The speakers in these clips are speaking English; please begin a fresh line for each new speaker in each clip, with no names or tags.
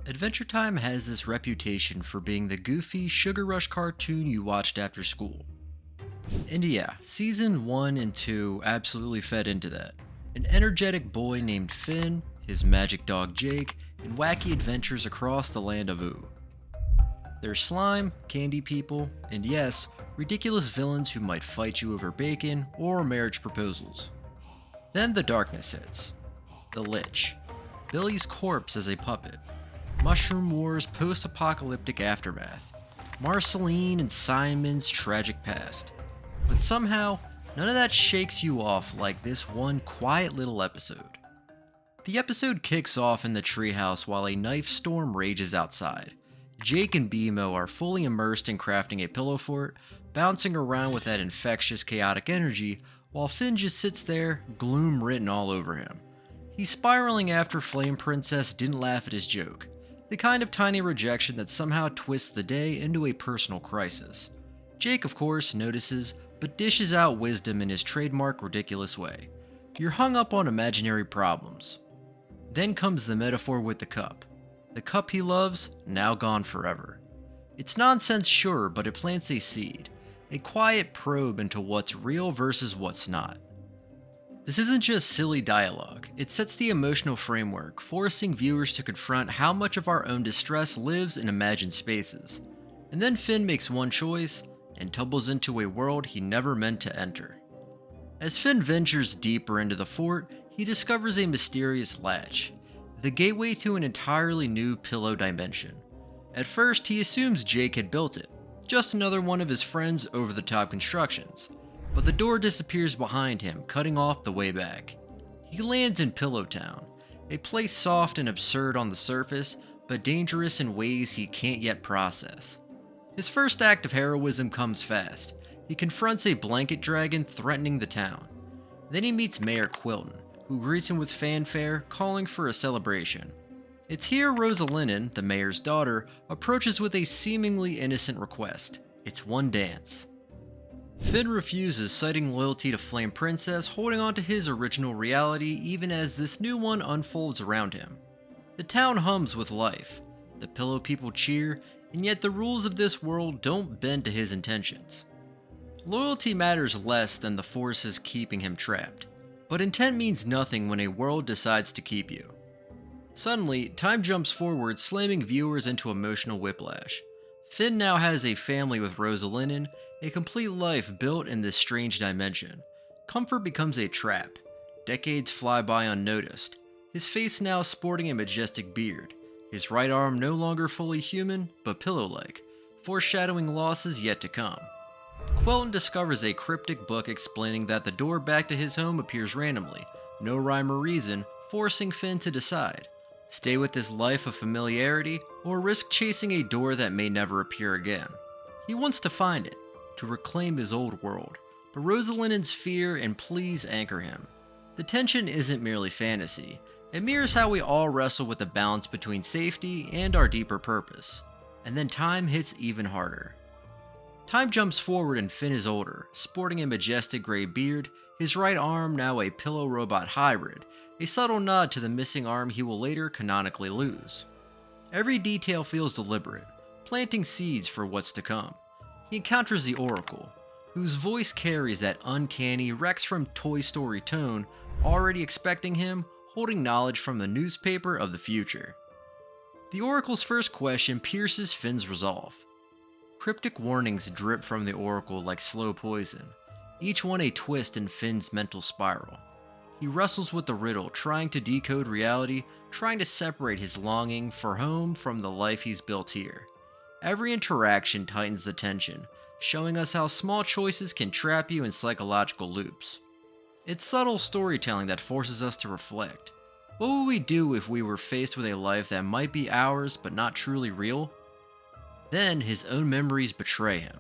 Adventure Time has this reputation for being the goofy Sugar Rush cartoon you watched after school. And yeah, season 1 and 2 absolutely fed into that. An energetic boy named Finn, his magic dog Jake, and wacky adventures across the land of Oo. There's slime, candy people, and yes, ridiculous villains who might fight you over bacon or marriage proposals. Then the darkness hits. The Lich. Billy's corpse as a puppet. Mushroom Wars post-apocalyptic aftermath. Marceline and Simon's tragic past. But somehow, none of that shakes you off like this one quiet little episode. The episode kicks off in the treehouse while a knife storm rages outside. Jake and BMO are fully immersed in crafting a pillow fort, bouncing around with that infectious chaotic energy, while Finn just sits there, gloom written all over him. He's spiraling after Flame Princess didn't laugh at his joke, the kind of tiny rejection that somehow twists the day into a personal crisis. Jake, of course, notices, but dishes out wisdom in his trademark ridiculous way. You're hung up on imaginary problems. Then comes the metaphor with the cup. The cup he loves, now gone forever. It's nonsense, sure, but it plants a seed, a quiet probe into what's real versus what's not. This isn't just silly dialogue, it sets the emotional framework, forcing viewers to confront how much of our own distress lives in imagined spaces. And then Finn makes one choice, and tumbles into a world he never meant to enter. As Finn ventures deeper into the fort, he discovers a mysterious latch, the gateway to an entirely new pillow dimension. At first, he assumes Jake had built it, just another one of his friends' over-the-top constructions. But the door disappears behind him, cutting off the way back. He lands in Pillow Town, a place soft and absurd on the surface, but dangerous in ways he can't yet process. His first act of heroism comes fast. He confronts a blanket dragon threatening the town. Then he meets Mayor Quilton, who greets him with fanfare, calling for a celebration. It's here Rosalinen, the mayor's daughter, approaches with a seemingly innocent request. It's one dance. Finn refuses, citing loyalty to Flame Princess, holding on to his original reality even as this new one unfolds around him. The town hums with life. The pillow people cheer, and yet the rules of this world don't bend to his intentions. Loyalty matters less than the forces keeping him trapped, but intent means nothing when a world decides to keep you. Suddenly, time jumps forward, slamming viewers into emotional whiplash. Finn now has a family with Rosalinen, a complete life built in this strange dimension. Comfort becomes a trap. Decades fly by unnoticed. His face now sporting a majestic beard. His right arm no longer fully human, but pillow-like, foreshadowing losses yet to come. Quilton discovers a cryptic book explaining that the door back to his home appears randomly, no rhyme or reason, forcing Finn to decide. Stay with this life of familiarity, or risk chasing a door that may never appear again. He wants to find it, to reclaim his old world, but Rosalinen's fear and pleas anchor him. The tension isn't merely fantasy. It mirrors how we all wrestle with the balance between safety and our deeper purpose. And then time hits even harder. Time jumps forward and Finn is older, sporting a majestic gray beard, his right arm now a pillow robot hybrid, a subtle nod to the missing arm he will later canonically lose. Every detail feels deliberate, planting seeds for what's to come. He encounters the Oracle, whose voice carries that uncanny Rex from Toy Story tone, already expecting him, holding knowledge from the newspaper of the future. The Oracle's first question pierces Finn's resolve. Cryptic warnings drip from the Oracle like slow poison, each one a twist in Finn's mental spiral. He wrestles with the riddle, trying to decode reality, trying to separate his longing for home from the life he's built here. Every interaction tightens the tension, showing us how small choices can trap you in psychological loops. It's subtle storytelling that forces us to reflect. What would we do if we were faced with a life that might be ours but not truly real? Then his own memories betray him.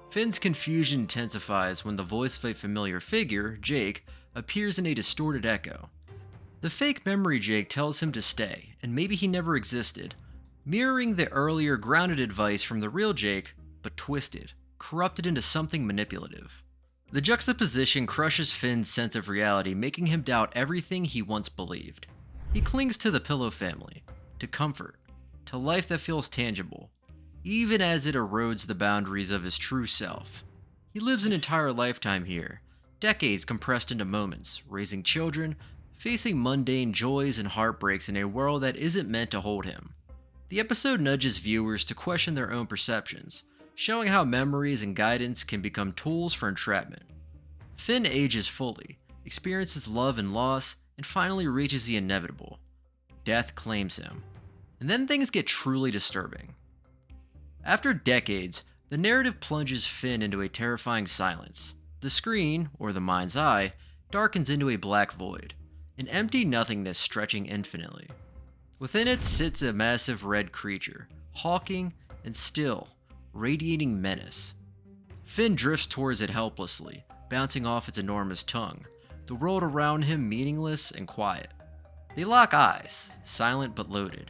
Finn's confusion intensifies when the voice of a familiar figure, Jake, appears in a distorted echo. The fake memory Jake tells him to stay, and maybe he never existed, mirroring the earlier grounded advice from the real Jake, but twisted, corrupted into something manipulative. The juxtaposition crushes Finn's sense of reality, making him doubt everything he once believed. He clings to the Pillow family, to comfort, to life that feels tangible, even as it erodes the boundaries of his true self. He lives an entire lifetime here, decades compressed into moments, raising children, facing mundane joys and heartbreaks in a world that isn't meant to hold him. The episode nudges viewers to question their own perceptions, showing how memories and guidance can become tools for entrapment. Finn ages fully, experiences love and loss, and finally reaches the inevitable. Death claims him. And then things get truly disturbing. After decades, the narrative plunges Finn into a terrifying silence. The screen, or the mind's eye, darkens into a black void, an empty nothingness stretching infinitely. Within it sits a massive red creature, hulking and still, radiating menace. Finn drifts towards it helplessly, bouncing off its enormous tongue, the world around him meaningless and quiet. They lock eyes, silent but loaded,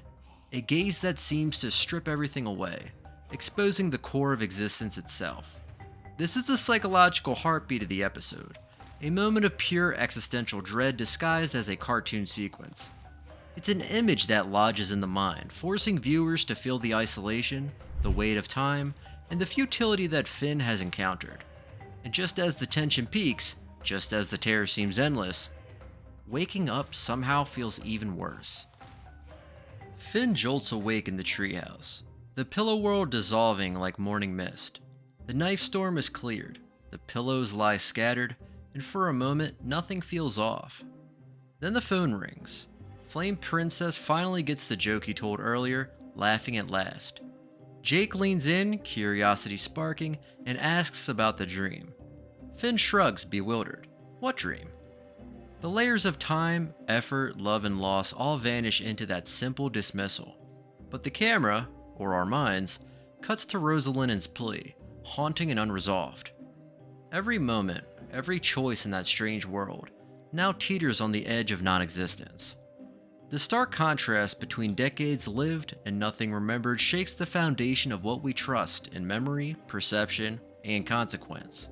a gaze that seems to strip everything away, exposing the core of existence itself. This is the psychological heartbeat of the episode, a moment of pure existential dread disguised as a cartoon sequence. It's an image that lodges in the mind, forcing viewers to feel the isolation, the weight of time, and the futility that Finn has encountered. And just as the tension peaks, just as the terror seems endless, waking up somehow feels even worse. Finn jolts awake in the treehouse, the pillow world dissolving like morning mist. The knife storm is cleared, the pillows lie scattered, and for a moment, nothing feels off. Then the phone rings. Flame Princess finally gets the joke he told earlier, laughing at last. Jake leans in, curiosity sparking, and asks about the dream. Finn shrugs, bewildered. What dream? The layers of time, effort, love, and loss all vanish into that simple dismissal. But the camera, or our minds, cuts to Rosalind's plea, haunting and unresolved. Every moment, every choice in that strange world, now teeters on the edge of non-existence. The stark contrast between decades lived and nothing remembered shakes the foundation of what we trust in memory, perception, and consequence.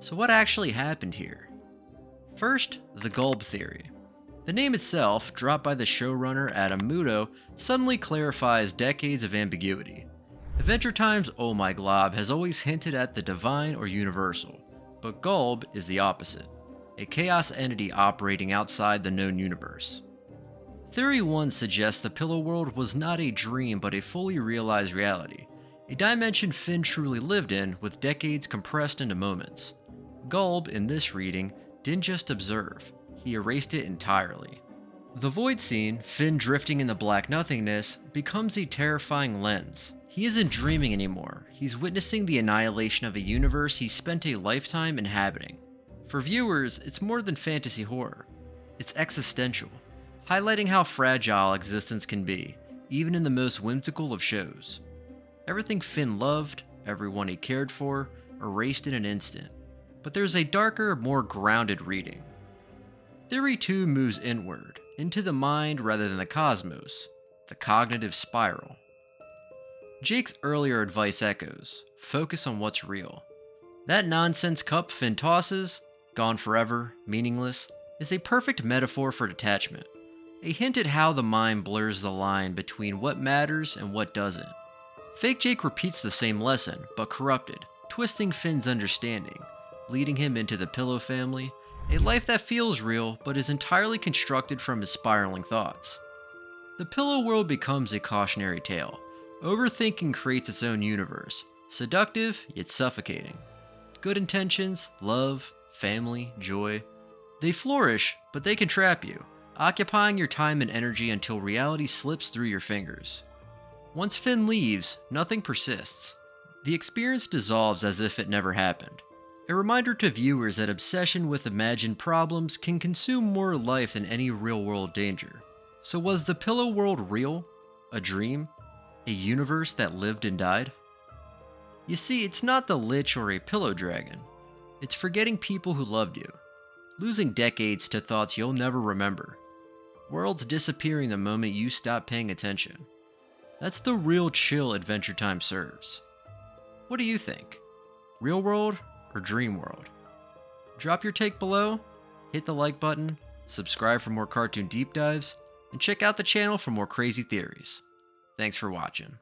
So what actually happened here? First, the Gulb theory. The name itself, dropped by the showrunner Adam Muto, suddenly clarifies decades of ambiguity. Adventure Time's Oh My Glob has always hinted at the divine or universal, but Gulb is the opposite, a chaos entity operating outside the known universe. Theory 1 suggests the Pillow World was not a dream but a fully realized reality, a dimension Finn truly lived in with decades compressed into moments. Gulb, in this reading, didn't just observe, he erased it entirely. The void scene, Finn drifting in the black nothingness, becomes a terrifying lens. He isn't dreaming anymore, he's witnessing the annihilation of a universe he spent a lifetime inhabiting. For viewers, it's more than fantasy horror. It's existential, highlighting how fragile existence can be, even in the most whimsical of shows. Everything Finn loved, everyone he cared for, erased in an instant. But there's a darker, more grounded reading. Theory 2 moves inward, into the mind rather than the cosmos, the cognitive spiral. Jake's earlier advice echoes, focus on what's real. That nonsense cup Finn tosses, gone forever, meaningless, is a perfect metaphor for detachment, a hint at how the mind blurs the line between what matters and what doesn't. Fake Jake repeats the same lesson, but corrupted, twisting Finn's understanding, leading him into the Pillow family, a life that feels real but is entirely constructed from his spiraling thoughts. The Pillow world becomes a cautionary tale. Overthinking creates its own universe, seductive yet suffocating. Good intentions, love, family, joy, they flourish, but they can trap you, occupying your time and energy until reality slips through your fingers. Once Finn leaves, nothing persists. The experience dissolves as if it never happened. A reminder to viewers that obsession with imagined problems can consume more life than any real-world danger. So was the Pillow world real? A dream? A universe that lived and died? You see, it's not the Lich or a pillow dragon. It's forgetting people who loved you. Losing decades to thoughts you'll never remember. Worlds disappearing the moment you stop paying attention. That's the real chill Adventure Time serves. What do you think? Real world or dream world? Drop your take below, hit the like button, subscribe for more cartoon deep dives, and check out the channel for more crazy theories. Thanks for watching.